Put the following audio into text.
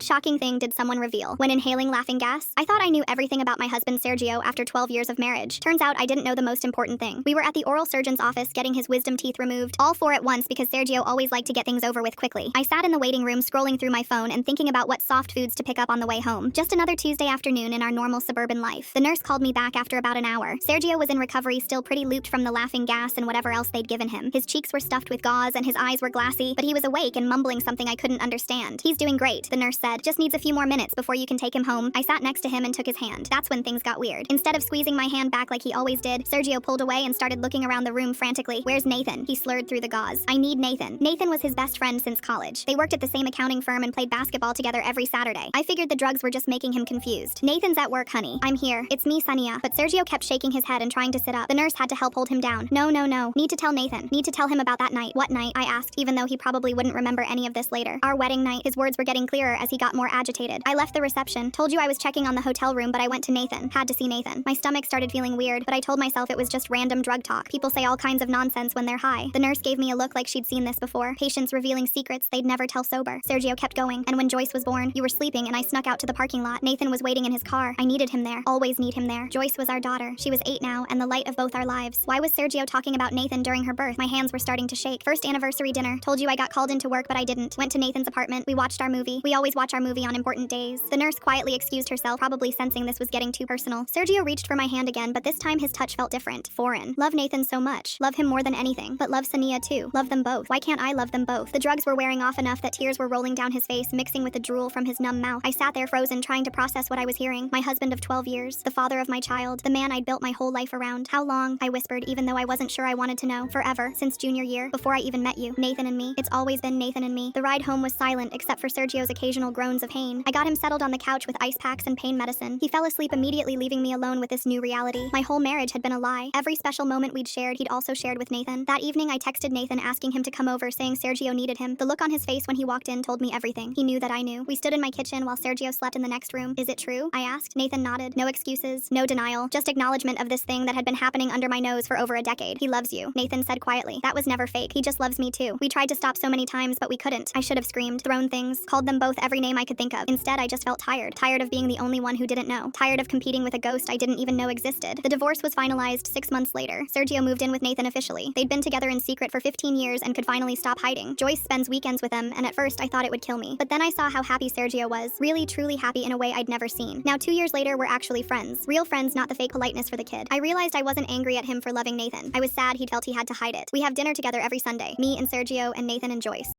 What shocking thing did someone reveal when inhaling laughing gas? I thought I knew everything about my husband Sergio after 12 years of marriage. Turns out I didn't know the most important thing. We were at the oral surgeon's office getting his wisdom teeth removed, all four at once because Sergio always liked to get things over with quickly. I sat in the waiting room scrolling through my phone and thinking about what soft foods to pick up on the way home. Just another Tuesday afternoon in our normal suburban life. The nurse called me back after about an hour. Sergio was in recovery, still pretty looped from the laughing gas and whatever else they'd given him. His cheeks were stuffed with gauze and his eyes were glassy, but he was awake and mumbling something I couldn't understand. He's doing great, the nurse said. Just needs a few more minutes before you can take him home. I sat next to him and took his hand. That's when things got weird. Instead of squeezing my hand back like he always did, Sergio pulled away and started looking around the room frantically. Where's Nathan? He slurred through the gauze. I need Nathan. Nathan was his best friend since college. They worked at the same accounting firm and played basketball together every Saturday. I figured the drugs were just making him confused. Nathan's at work, honey. I'm here. It's me, Sania. But Sergio kept shaking his head and trying to sit up. The nurse had to help hold him down. No. Need to tell Nathan. Need to tell him about that night. What night? I asked, even though he probably wouldn't remember any of this later. Our wedding night. His words were getting clearer as he got more agitated. I left the reception. Told you I was checking on the hotel room, but I went to Nathan. Had to see Nathan. My stomach started feeling weird, but I told myself it was just random drug talk. People say all kinds of nonsense when they're high. The nurse gave me a look like she'd seen this before. Patients revealing secrets they'd never tell sober. Sergio kept going. And when Joyce was born, you were sleeping and I snuck out to the parking lot. Nathan was waiting in his car. I needed him there. Always need him there. Joyce was our daughter. She was 8 now and the light of both our lives. Why was Sergio talking about Nathan during her birth? My hands were starting to shake. First anniversary dinner. Told you I got called into work, but I didn't. Went to Nathan's apartment. We watched our movie. We always watch our movie on important days. The nurse quietly excused herself, probably sensing this was getting too personal. Sergio reached for my hand again, but this time his touch felt different. Foreign. Love Nathan so much. Love him more than anything. But love Sania too. Love them both. Why can't I love them both? The drugs were wearing off enough that tears were rolling down his face, mixing with the drool from his numb mouth. I sat there frozen, trying to process what I was hearing. My husband of 12 years. The father of my child. The man I'd built my whole life around. How long? I whispered, even though I wasn't sure I wanted to know. Forever. Since junior year. Before I even met you. Nathan and me. It's always been Nathan and me. The ride home was silent, except for Sergio's occasional groans of pain. I got him settled on the couch with ice packs and pain medicine. He fell asleep immediately, leaving me alone with this new reality. My whole marriage had been a lie. Every special moment we'd shared, he'd also shared with Nathan. That evening, I texted Nathan asking him to come over, saying Sergio needed him. The look on his face when he walked in told me everything. He knew that I knew. We stood in my kitchen while Sergio slept in the next room. Is it true? I asked. Nathan nodded. No excuses, no denial, just acknowledgement of this thing that had been happening under my nose for over a decade. He loves you, Nathan said quietly. That was never fake. He just loves me too. We tried to stop so many times, but we couldn't. I should have screamed, thrown things, called them both every name I could think of. Instead, I just felt tired. Tired of being the only one who didn't know. Tired of competing with a ghost I didn't even know existed. The divorce was finalized 6 months later. Sergio moved in with Nathan officially. They'd been together in secret for 15 years and could finally stop hiding. Joyce spends weekends with them, and at first I thought it would kill me. But then I saw how happy Sergio was. Really, truly happy in a way I'd never seen. Now 2 years later, we're actually friends. Real friends, not the fake politeness for the kid. I realized I wasn't angry at him for loving Nathan. I was sad he felt he had to hide it. We have dinner together every Sunday. Me and Sergio and Nathan and Joyce.